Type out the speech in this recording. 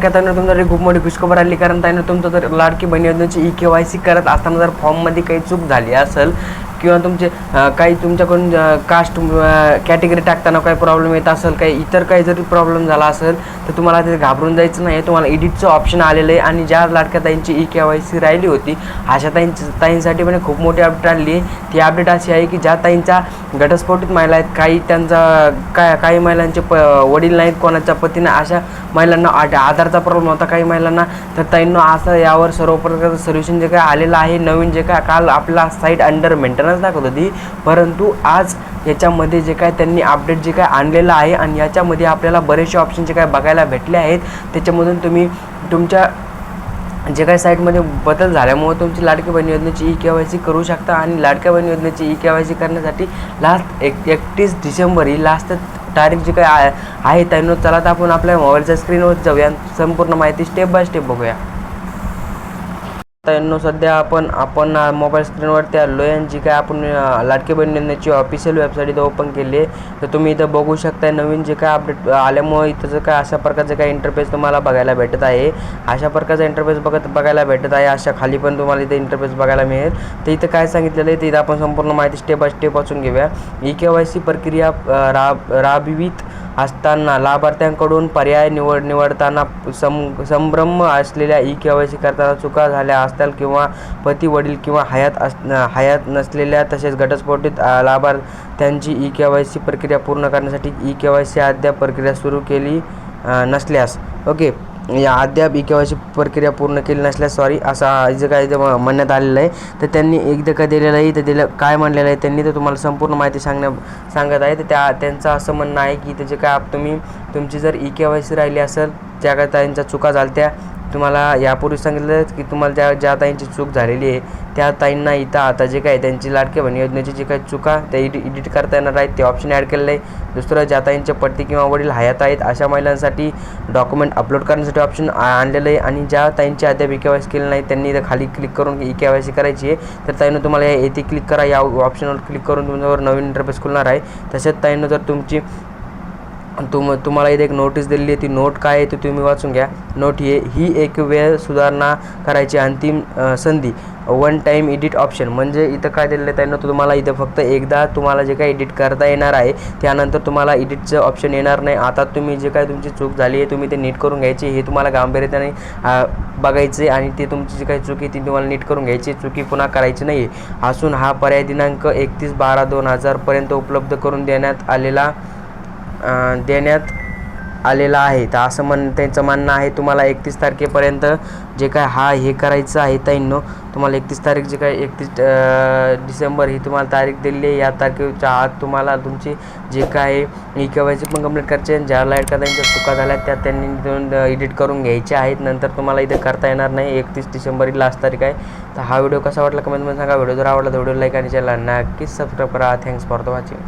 त्यानं तुमच्याकडे खूप मोठी खुशखबर आली, कारण त्यानं तुमचं जर लाडकी बहीण योजनेची KYC करत असताना जर फॉर्ममध्ये काही चूक झाली असेल किंवा तुमचे काही तुमच्याकडून कास्ट कॅटेगरी टाकताना काही प्रॉब्लेम येत असेल, काही इतर काही जरी प्रॉब्लेम झाला असेल तर तुम्हाला ते घाबरून जायचं नाही. तुम्हाला एडिटचं ऑप्शन आलेलं आहे आणि ज्या लाडक्या ताईंची KYC राहिली होती अशा ताईंसाठी पण खूप मोठी अपडेट आली आहे. ती अपडेट अशी आहे की ज्या ताईंच्या घटस्फोटित महिला आहेत, काही त्यांचा काही महिलांचे वडील नाहीत कोणाच्या पतीनं, अशा महिलांना आधारचा प्रॉब्लेम होता काही महिलांना, तर ताईंना असं यावर सर्व प्रकारचं सोल्युशन जे काय आलेलं आहे नवीन, जे काय काल आपला साईट अंडर मेंटेनन्स दाखवत होती, परंतु आज याच्यामध्ये जे काय त्यांनी अपडेट जे काय आणलेलं आहे आणि याच्यामध्ये आपल्याला बरेचसे ऑप्शन जे काय बघायला भेटले आहेत. त्याच्यामधून तुम्ही तुमच्या जे काही साईटमध्ये बदल झाल्यामुळे तुमची लाडकी बहीण योजनेची KYC करू शकता. आणि लाडक्या बहीण योजनेची KYC करण्यासाठी लास्ट 31 डिसेंबर ही लास्ट तारीख जी काय आहे त्यानं चला तर आपण आपल्या मोबाईलच्या स्क्रीनवर जाऊया, संपूर्ण माहिती स्टेप बाय स्टेप बघूया. त्यांनो सध्या आपण मोबाईल स्क्रीनवरती आलो आहे आणि जी काय आपण लाडकी बहीण योजनेची ऑफिशियल वेबसाईट इथं ओपन केली आहे. तर तुम्ही इथं बघू शकता नवीन जे काय अपडेट आल्यामुळे इथं जे काय अशा प्रकारचे काय इंटरफेस तुम्हाला बघायला भेटत आहे. अशा प्रकारचा इंटरफेस बघायला भेटत आहे. अशा खाली पण तुम्हाला इथं इंटरफेस बघायला मिळेल. तर इथं काय सांगितलेलं आहे तिथं आपण संपूर्ण माहिती स्टेप बाय स्टेप वाचून घेऊया. KYC प्रक्रिया राबवित असताना लाभार्थ्यांकडून पर्याय निवडताना संभ्रम असलेल्या KYC करताना चुका झाल्या असतील किंवा पती वडील किंवा हयात नसलेल्या तसेच घटस्फोटित लाभार्थ्यांची KYC प्रक्रिया पूर्ण करण्यासाठी KYC अद्याप प्रक्रिया सुरू केली नसल्यास या अद्याप KYC प्रक्रिया पूर्ण केली नसल्यास असा जे काय म्हणण्यात आलेलं आहे. तर त्यांनी एकदा काय दिलेलं आहे, तर काय म्हणलेलं आहे त्यांनी, तर तुम्हाला संपूर्ण माहिती सांगत आहे. तर त्यांचं असं म्हणणं आहे की त्याचे काय तुमची जर KYC राहिली असेल, ज्या काय ताईंच्या चुका झाल्या तुम्हाला यापूर्वी सांगितलं की तुम्हाला ज्या ताईंची चूक झालेली आहे त्या ताईंना इथं आता जे काय त्यांची लाडकी बहीण योजनेची जी काही चुका त्या एडिट करता येणार आहेत ते ऑप्शन ॲड केलेलं आहे. दुसरं, ज्या ताईंचे पती किंवा वडील हयात आहेत अशा महिलांसाठी डॉक्युमेंट अपलोड करण्यासाठी ऑप्शन आणलेलं आहे. आणि ज्या ताईंची अद्याप KYC केलं नाही त्यांनी इथं खाली क्लिक करून KYC करायची आहे. तर ताईंनो तुम्हाला येथे क्लिक करा, या ऑप्शनवर क्लिक करून तुमच्यावर नवीन इंटरफेस खुलणार आहे. तसेच ताईंनो जर तुम्हाला इथे एक नोटीस दिलेली आहे, ती नोट काय आहे ते तुम्ही वाचून घ्या. नोट ही एक वेळ सुधारणा करायची अंतिम संधी, वन टाईम एडिट ऑप्शन. म्हणजे इथं काय दिलेलं आहे त्यांना, तुम्हाला इथं फक्त एकदा तुम्हाला जे काही एडिट करता येणार आहे, त्यानंतर तुम्हाला एडिटचं ऑप्शन येणार नाही. आता तुम्ही जे काय तुमची चूक झाली आहे तुम्ही ते नीट करून घ्यायची, हे तुम्हाला गांभीर्याने बघायचे आणि ते तुमची जी काही चूक आहे ती तुम्हाला नीट करून घ्यायची, चुकी पुन्हा करायची नाही असून हा पर्याय दिनांक 31/12/2000 पर्यंत उपलब्ध करून देण्यात आलेला आहे. तर असं त्यांचं म्हणणं आहे. तुम्हाला 31 तारखेपर्यंत जे काय हे करायचं आहे ताईंनो, तुम्हाला 31 तारीख जे काय 31 डिसेंबर ही तुम्हाला तारीख दिलेली आहे. या तारखेच्या आत तुम्हाला तुमची जे काय KYC पण कंप्लीट करायची आहे. ज्या लाडक्या ताईंच्या चुका झाल्या त्या त्यांनी एडिट करून घ्यायचे आहेत. नंतर तुम्हाला इथे करता येणार नाही. 31 डिसेंबर ही लास्ट तारीख आहे. तर हा व्हिडिओ कसा वाटला कमेंटमध्ये सांगा. व्हिडिओ जर आवडला तर व्हिडिओ लाईक आणि चॅनलला नक्कीच सबस्क्राईब करा. Thanks for the watching.